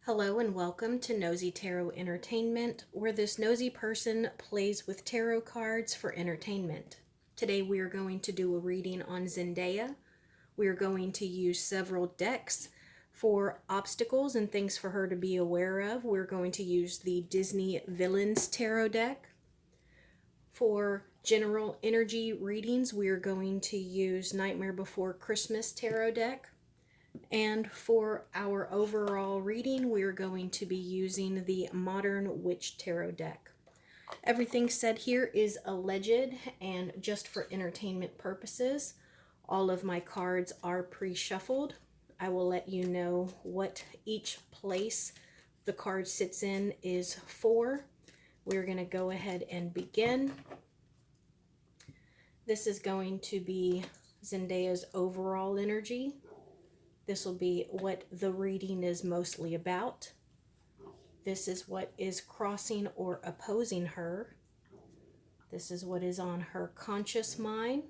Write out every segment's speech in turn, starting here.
Hello and welcome to Nosy Tarot Entertainment, where this nosy person plays with tarot cards for entertainment. Today we are going to do a reading on Zendaya. We are going to use several decks for obstacles and things for her to be aware of. We're going to use the Disney Villains Tarot deck. For general energy readings, we are going to use Nightmare Before Christmas Tarot deck. And for our overall reading, we're going to be using the Modern Witch Tarot deck. Everything said here is alleged and just for entertainment purposes. All of my cards are pre-shuffled. I will let you know what each place the card sits in is for. We're going to go ahead and begin. This is going to be Zendaya's overall energy. This will be what the reading is mostly about. This is what is crossing or opposing her. This is what is on her conscious mind,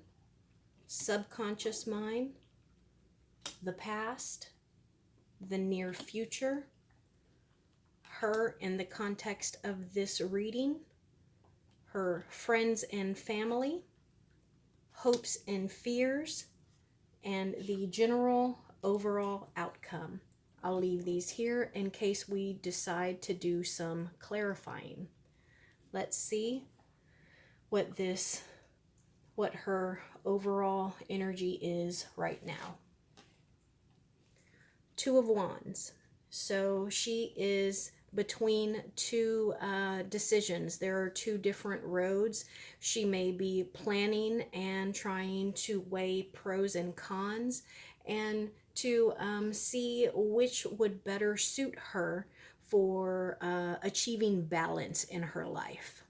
subconscious mind, the past, the near future, her in the context of this reading, her friends and family, hopes and fears, and the general overall outcome. I'll leave these here in case we decide to do some clarifying. Let's see what her overall energy is right now. Two of Wands. So she is between two decisions. There are two different roads. She may be planning and trying to weigh pros and cons and to see which would better suit her for achieving balance in her life.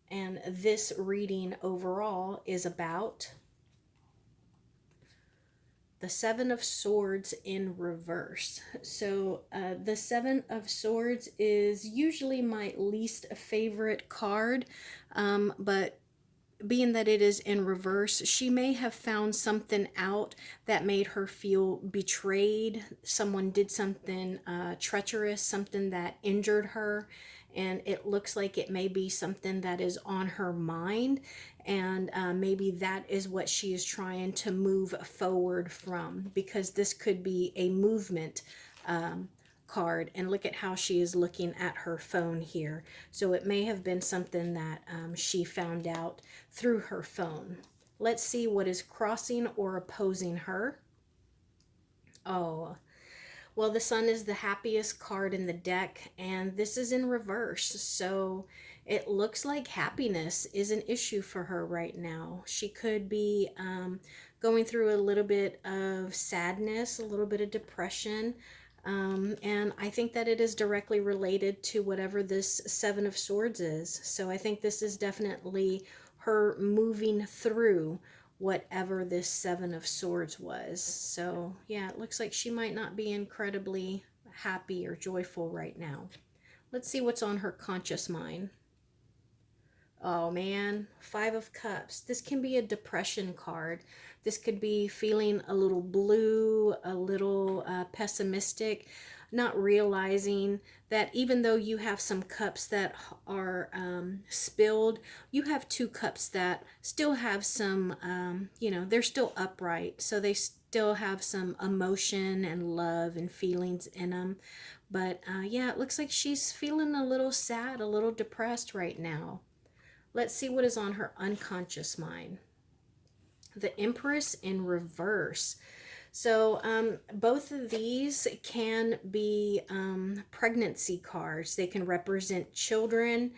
And this reading overall is about the Seven of Swords in reverse. So the Seven of Swords is usually my least favorite card, but being that it is in reverse, she may have found something out that made her feel betrayed. Someone did something treacherous, something that injured her, and it looks like it may be something that is on her mind, and maybe that is what she is trying to move forward from, because this could be a movement card. And look at how she is looking at her phone here. So it may have been something that she found out through her phone. Let's see what is crossing or opposing her. Oh, well, the Sun is the happiest card in the deck, and this is in reverse. So it looks like happiness is an issue for her right now. She could be going through a little bit of sadness, a little bit of depression. And I think that it is directly related to whatever this Seven of Swords is. So I think this is definitely her moving through whatever this Seven of Swords was. So yeah, it looks like she might not be incredibly happy or joyful right now. Let's see what's on her conscious mind. Oh man, Five of Cups. This can be a depression card. This could be feeling a little blue, a little pessimistic, not realizing that even though you have some cups that are spilled, you have two cups that still have some, they're still upright. So they still have some emotion and love and feelings in them. But yeah, it looks like she's feeling a little sad, a little depressed right now. Let's see what is on her unconscious mind. The Empress in reverse. So both of these can be pregnancy cards. They can represent children,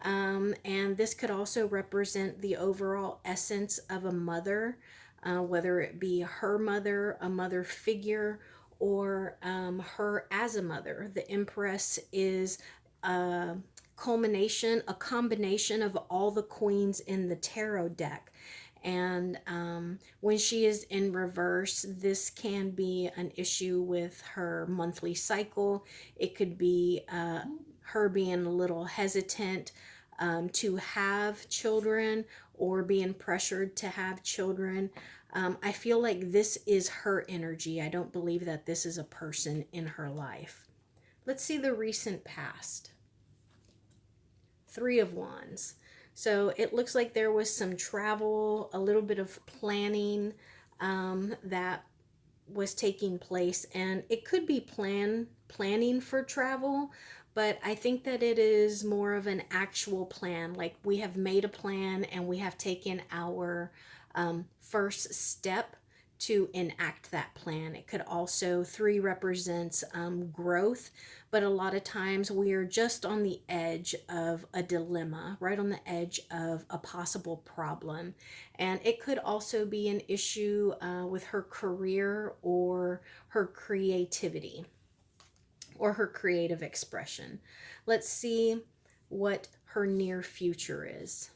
and this could also represent the overall essence of a mother, whether it be her mother, a mother figure, or her as a mother. The Empress is a combination of all the queens in the tarot deck. And when she is in reverse, this can be an issue with her monthly cycle. It could be her being a little hesitant to have children, or being pressured to have children. I feel like this is her energy. I don't believe that this is a person in her life. Let's see the recent past. Three of Wands. So it looks like there was some travel, a little bit of planning that was taking place, and it could be planning for travel, but I think that it is more of an actual plan. Like we have made a plan and we have taken our first step to enact that plan. It could also, three represents growth, but a lot of times we are just on the edge of a dilemma, right on the edge of a possible problem. And it could also be an issue with her career or her creativity or her creative expression. Let's see what her near future is.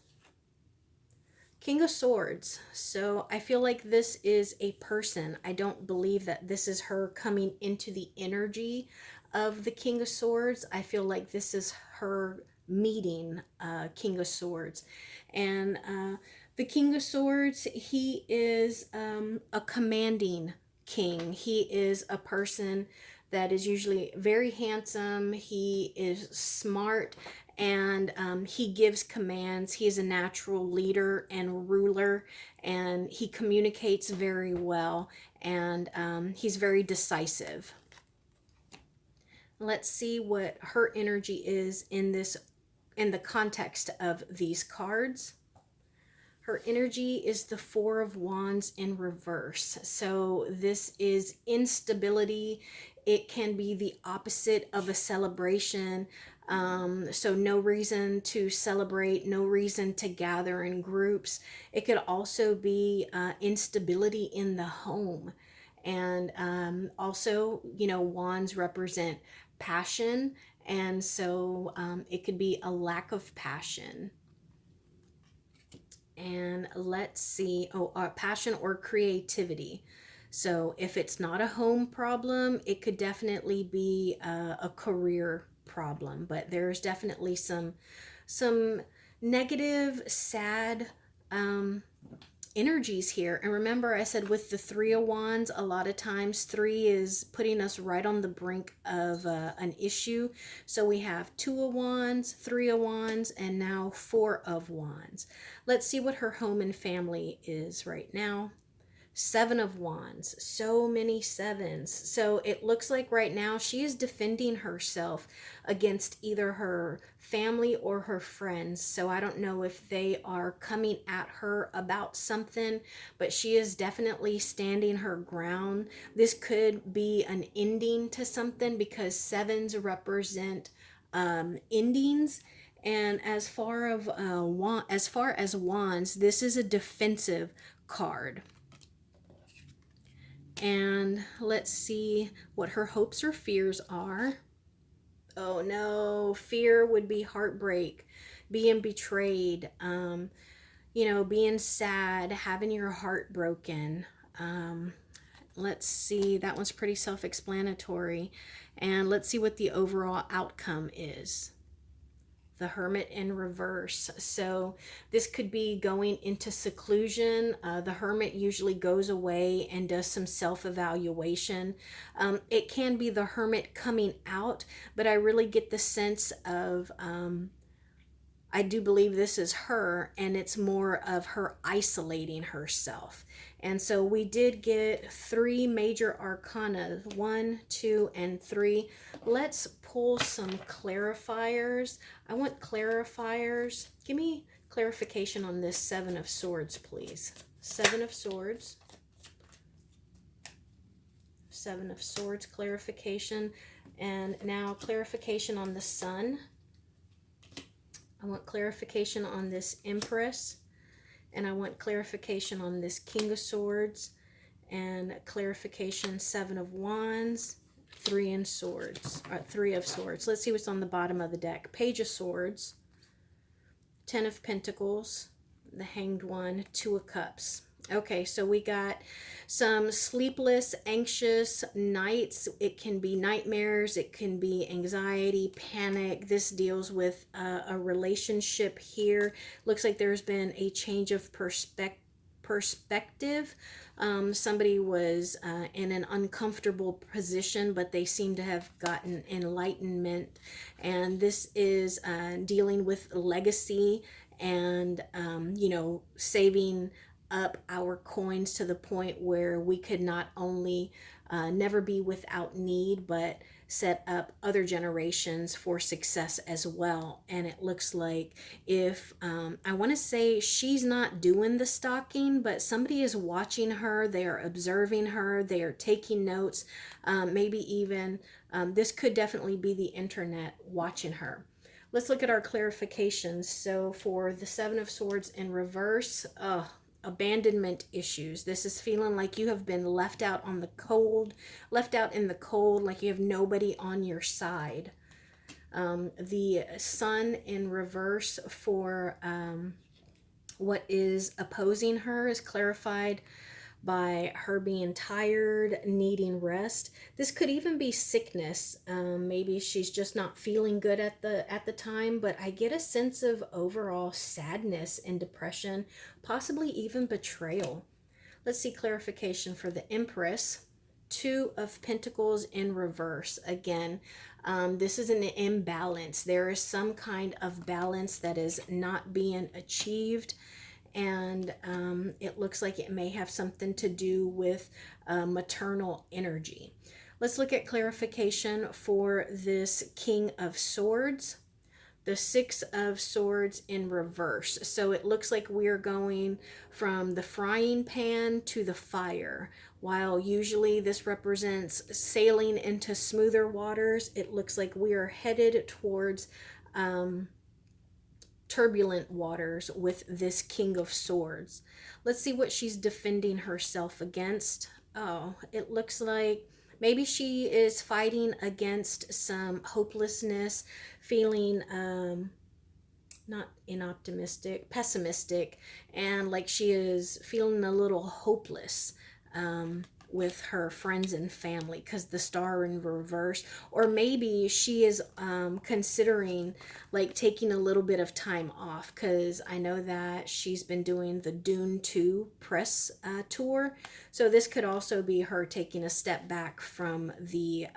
King of Swords. So I feel like this is a person. I don't believe that this is her coming into the energy of the King of Swords. I feel like this is her meeting King of Swords. And the King of Swords, he is a commanding king. He is a person that is usually very handsome. He is smart, and he gives commands. He is a natural leader and ruler, and he communicates very well, and he's very decisive. Let's see what her energy is in the context of these cards. Her energy is the Four of Wands in reverse. So this is instability. It can be the opposite of a celebration. So no reason to celebrate, no reason to gather in groups. It could also be instability in the home. And also, wands represent passion. And so it could be a lack of passion. And let's see, passion or creativity. So if it's not a home problem, it could definitely be a career problem, but there's definitely some negative, sad energies here. And remember, I said with the Three of Wands, a lot of times three is putting us right on the brink of an issue. So we have Two of Wands, Three of Wands, and now Four of Wands. Let's see what her home and family is right now. Seven of Wands, so many sevens. So it looks like right now she is defending herself against either her family or her friends. So I don't know if they are coming at her about something, but she is definitely standing her ground. This could be an ending to something because sevens represent endings. And as far as wands, this is a defensive card. And let's see what her hopes or fears are. Oh no, fear would be heartbreak, being betrayed, being sad, having your heart broken. Let's see, that one's pretty self-explanatory. And let's see what the overall outcome is. The Hermit in reverse. So this could be going into seclusion. The Hermit usually goes away and does some self-evaluation. It can be the Hermit coming out, but I really get the sense of I do believe this is her, and it's more of her isolating herself. And so we did get three major arcana, 1, 2, and 3. Let's pull some clarifiers. I want clarifiers. Give me clarification on this Seven of Swords, please. Seven of Swords. Seven of Swords clarification. And now clarification on the Sun. I want clarification on this Empress, and I want clarification on this King of Swords, and clarification Seven of Wands, Three of Swords. Let's see what's on the bottom of the deck. Page of Swords, Ten of Pentacles, the Hanged One, Two of Cups. Okay, so we got some sleepless, anxious nights. It can be nightmares. It can be anxiety, panic. This deals with a relationship here. Looks like there's been a change of perspective. Somebody was in an uncomfortable position, but they seem to have gotten enlightenment. And this is dealing with legacy and, saving up our coins to the point where we could not only never be without need, but set up other generations for success as well. And it looks like if I want to say she's not doing the stalking, but somebody is watching her, they are observing her, they are taking notes, maybe even this could definitely be the internet watching her. Let's look at our clarifications. So for the Seven of Swords in reverse, abandonment issues. This is feeling like you have been left out on the cold, left out in the cold, like you have nobody on your side. The Sun in reverse for what is opposing her is clarified by her being tired, needing rest. This could even be sickness. Maybe she's just not feeling good at the time, but I get a sense of overall sadness and depression, possibly even betrayal. Let's see clarification for the Empress. Two of Pentacles in reverse. Again, this is an imbalance. There is some kind of balance that is not being achieved, and it looks like it may have something to do with maternal energy. Let's look at clarification for this King of Swords. The Six of Swords in reverse. So it looks like we're going from the frying pan to the fire. While usually this represents sailing into smoother waters, it looks like we are headed towards turbulent waters with this King of Swords. Let's see what she's defending herself against. Oh, it looks like maybe she is fighting against some hopelessness, feeling not inoptimistic, pessimistic, and like she is feeling a little hopeless with her friends and family because the star in reverse. Or maybe she is considering like taking a little bit of time off, because I know that she's been doing the Dune 2 press tour. So this could also be her taking a step back from the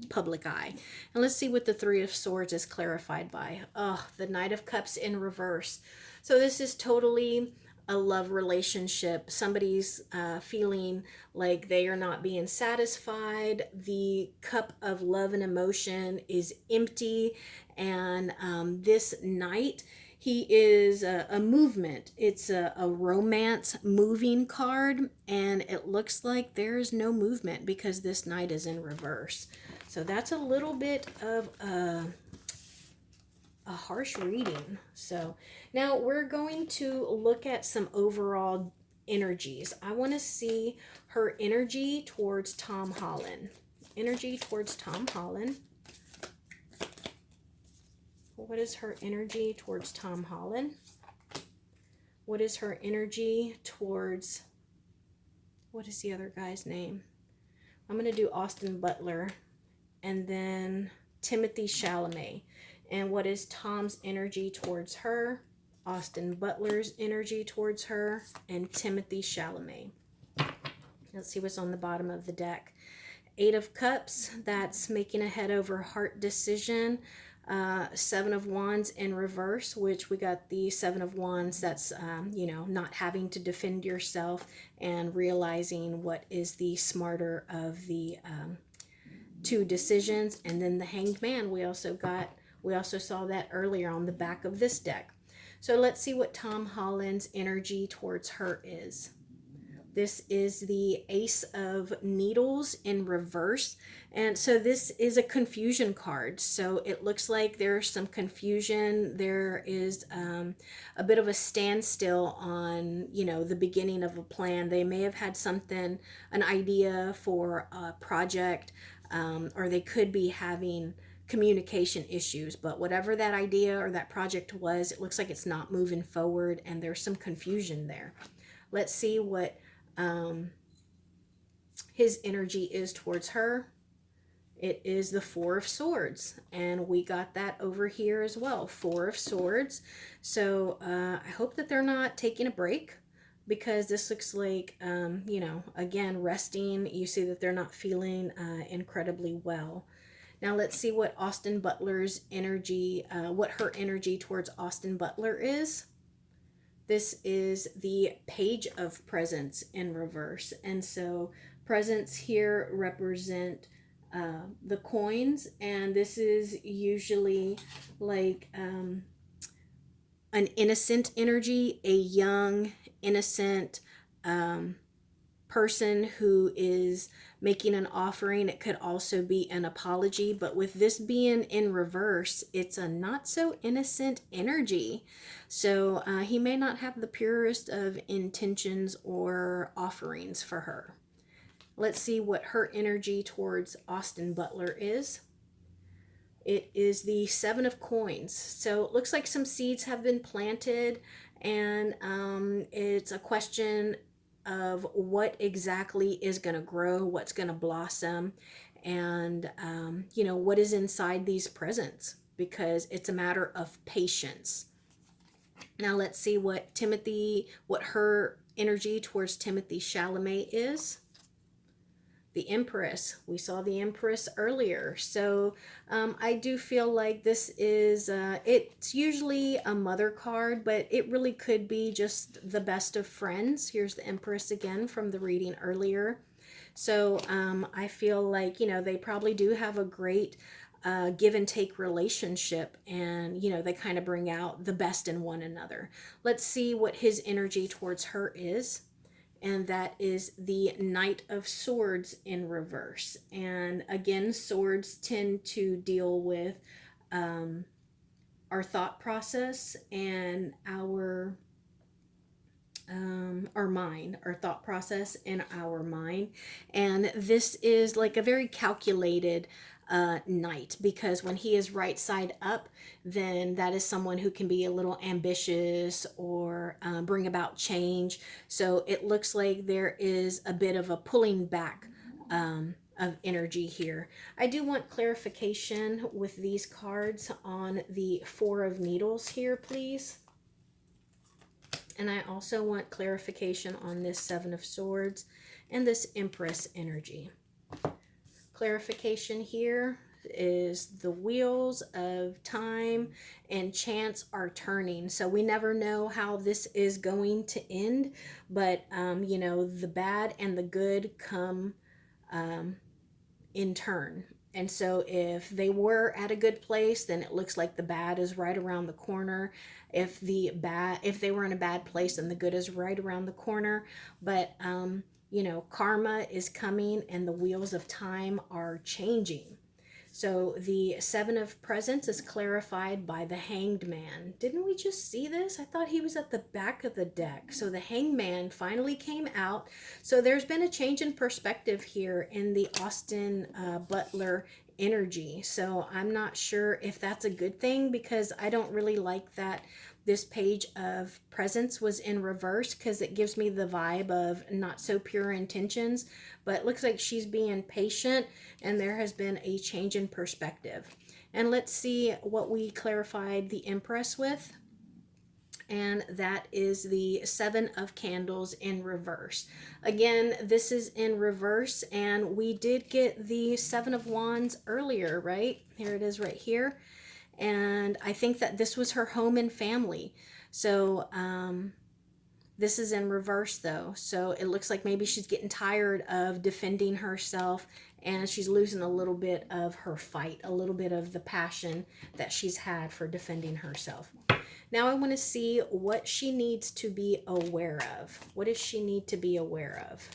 public eye. And let's see what the Three of Swords is clarified by. Oh, the Knight of Cups in reverse. So this is totally a love relationship. Somebody's feeling like they are not being satisfied. The cup of love and emotion is empty. And this knight, he is a movement. It's a romance moving card. And it looks like there's no movement because this knight is in reverse. So that's a little bit of a harsh reading. So now we're going to look at some overall energies. I want to see her energy towards Tom Holland. Energy towards Tom Holland. What is her energy towards Tom Holland? What is her energy towards, what is the other guy's name? I'm going to do Austin Butler and then Timothee Chalamet. And what is Tom's energy towards her? Austin Butler's energy towards her, and Timothee Chalamet. Let's see what's on the bottom of the deck. Eight of Cups, that's making a head over heart decision. Seven of Wands in reverse, which we got the Seven of Wands. That's, not having to defend yourself and realizing what is the smarter of the two decisions. And then the Hanged Man we also saw that earlier on the back of this deck. So let's see what Tom Holland's energy towards her is. This is the Ace of Needles in reverse. And so this is a confusion card. So it looks like there's some confusion. There is a bit of a standstill on, the beginning of a plan. They may have had something, an idea for a project, or they could be having communication issues, but whatever that idea or that project was, it looks like it's not moving forward and there's some confusion there. Let's see what his energy is towards her. It is the Four of Swords, and we got that over here as well. Four of Swords. So I hope that they're not taking a break. because this looks like, you know, again, resting. You see that they're not feeling incredibly well. Now let's see what Austin Butler's energy, what her energy towards Austin Butler is. This is the Page of Presents in reverse. And so presents here represent the coins, and this is usually like an innocent energy, a young, innocent person who is making an offering. It could also be an apology, but with this being in reverse, it's a not so innocent energy. So he may not have the purest of intentions or offerings for her. Let's see what her energy towards Austin Butler is. It is the Seven of Coins. So it looks like some seeds have been planted, and it's a question of what exactly is going to grow, what's going to blossom, and you know, what is inside these presents, because it's a matter of patience. Now let's see what her energy towards Timothee Chalamet is. The Empress. We saw the Empress earlier. So I do feel like this is, it's usually a mother card, but it really could be just the best of friends. Here's the Empress again from the reading earlier. So I feel like, you know, they probably do have a great give and take relationship, and, you know, they kind of bring out the best in one another. Let's see what his energy towards her is. And that is the Knight of Swords in reverse. And again, swords tend to deal with our thought process and our mind, our thought process and our mind. And this is like a very calculated knight, because when he is right side up, then that is someone who can be a little ambitious or bring about change. So it looks like there is a bit of a pulling back of energy here. I do want clarification with these cards on the Four of Needles here, please. And I also want clarification on this Seven of Swords and this Empress energy. Clarification here is the wheels of time and chance are turning. So we never know how this is going to end, but you know, the bad and the good come in turn. And so if they were at a good place, then it looks like the bad is right around the corner. If they were in a bad place, then the good is right around the corner. But you know, karma is coming and the wheels of time are changing. So the Seven of Presents is clarified by the Hanged Man. Didn't we just see this? I thought he was at the back of the deck. So the Hanged Man finally came out. So there's been a change in perspective here in the Austin Butler energy. So I'm not sure if that's a good thing, because I don't really like that this Page of Presents was in reverse, because it gives me the vibe of not so pure intentions. But it looks like she's being patient and there has been a change in perspective. And let's see what we clarified the Empress with. And that is the Seven of Candles in reverse. Again, this is in reverse, and we did get the Seven of Wands earlier, right? Here it is right here. And I think that this was her home and family. So this is in reverse though. So it looks like maybe she's getting tired of defending herself, and she's losing a little bit of her fight, a little bit of the passion that she's had for defending herself. Now I want to see what she needs to be aware of. What does she need to be aware of?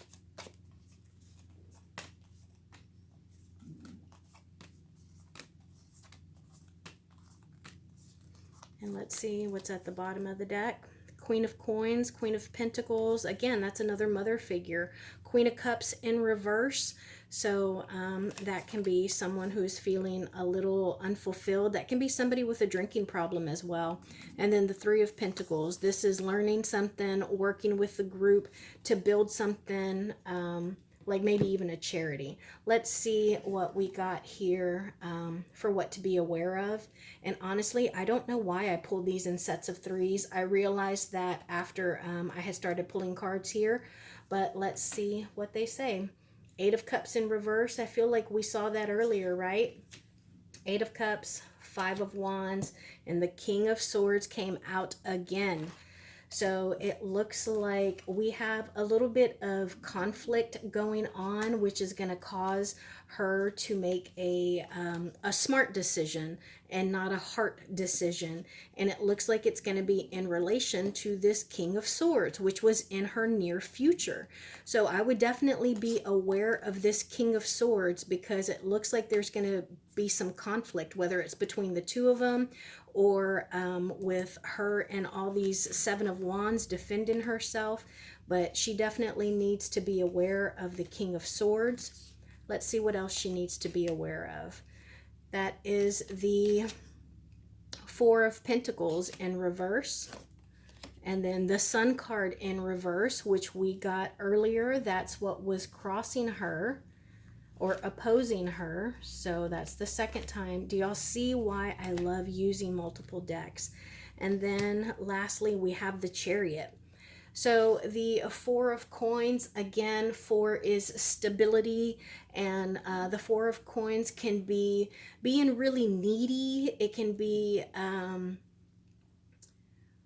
And let's see what's at the bottom of the deck. Queen of Coins, Queen of Pentacles. Again, that's another mother figure. Queen of Cups in reverse. So that can be someone who's feeling a little unfulfilled. That can be somebody with a drinking problem as well. And then the Three of Pentacles. This is learning something, working with the group to build something like maybe even a charity. Let's see what we got here for what to be aware of. And honestly, I don't know why I pulled these in sets of threes. I realized that after I had started pulling cards here, but let's see what they say. Eight of Cups in reverse. I feel like we saw that earlier, right? Eight of Cups, Five of Wands, and the King of Swords came out again. So it looks like we have a little bit of conflict going on, which is going to cause her to make a smart decision and not a heart decision. And it looks like it's going to be in relation to this King of Swords, which was in her near future. So I would definitely be aware of this King of Swords because it looks like there's going to be some conflict, whether it's between the two of them or with her and all these Seven of Wands defending herself. But she definitely needs to be aware of the King of Swords. Let's see what else she needs to be aware of. That is the Four of Pentacles in reverse. And then the Sun card in reverse, which we got earlier. That's what was crossing her or opposing her. So that's the second time. Do y'all see why I love using multiple decks? And then lastly, we have the Chariot. So the Four of Coins, again, four is stability, and the Four of Coins can be being really needy. It can be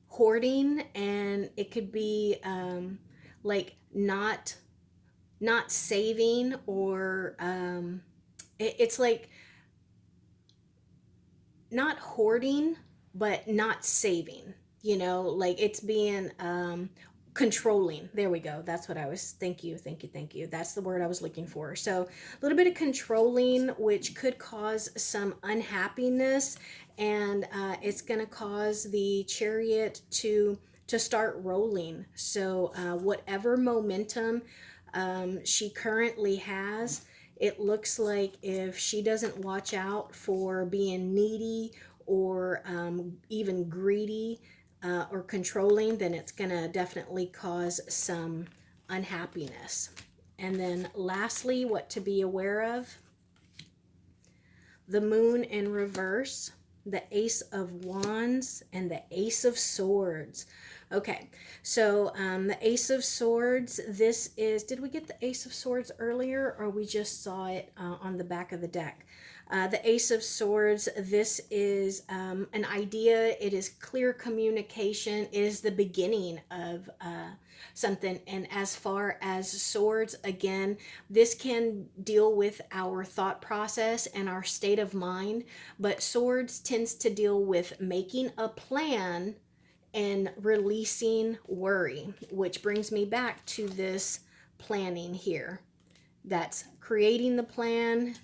hoarding, and it could be like not saving, or it's like not hoarding but not saving, like it's being controlling. There we go. That's what I was. Thank you. That's the word I was looking for. So a little bit of controlling, which could cause some unhappiness, and it's going to cause the Chariot to start rolling. So whatever momentum she currently has, it looks like if she doesn't watch out for being needy or even greedy or controlling, then it's going to definitely cause some unhappiness. And then lastly, what to be aware of: the Moon in reverse, the Ace of Wands, and the Ace of Swords. Okay, so the Ace of Swords, this is, did we get the Ace of Swords earlier, or we just saw it on the back of the deck? The Ace of Swords, this is an idea. It is clear communication. It is the beginning of something. And as far as swords, again, this can deal with our thought process and our state of mind. But swords tends to deal with making a plan and releasing worry, which brings me back to this planning here. That's creating the plan.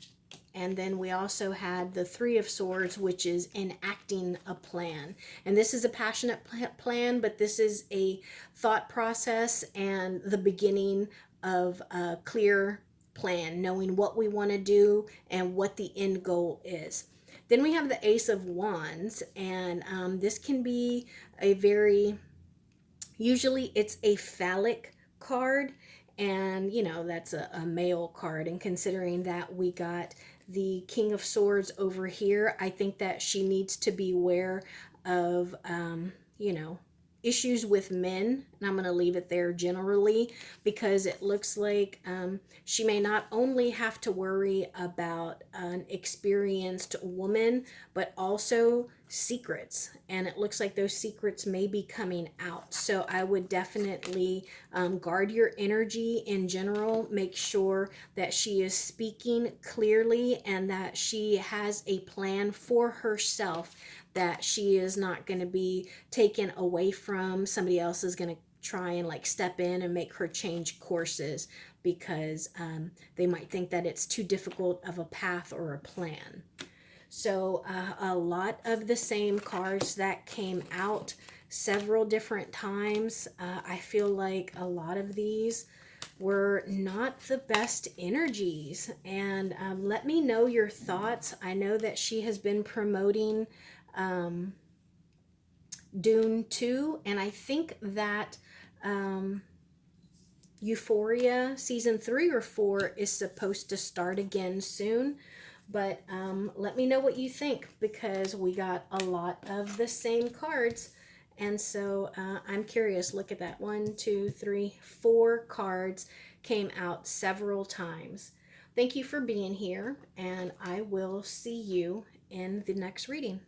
And then we also had the Three of Swords, which is enacting a plan. And this is a passionate plan, but this is a thought process and the beginning of a clear plan, knowing what we want to do and what the end goal is. Then we have the Ace of Wands, and this can be a very, usually it's a phallic card, and that's a male card. And considering that we got the King of Swords over here, I think that she needs to be aware of issues with men. And I'm going to leave it there generally, because it looks like she may not only have to worry about an experienced woman, but also secrets. And it looks like those secrets may be coming out. So I would definitely guard your energy in general. Make sure that she is speaking clearly and that she has a plan for herself, that she is not going to be taken away from. Somebody else is going to try and like step in and make her change courses because they might think that it's too difficult of a path or a plan. So a lot of the same cards that came out several different times. I feel like a lot of these were not the best energies. And let me know your thoughts. I know that she has been promoting Dune 2, and I think that Euphoria season 3 or 4 is supposed to start again soon. But let me know what you think, because we got a lot of the same cards. And so I'm curious. Look at that. 1, 2, 3, 4 cards came out several times. Thank you for being here, and I will see you in the next reading.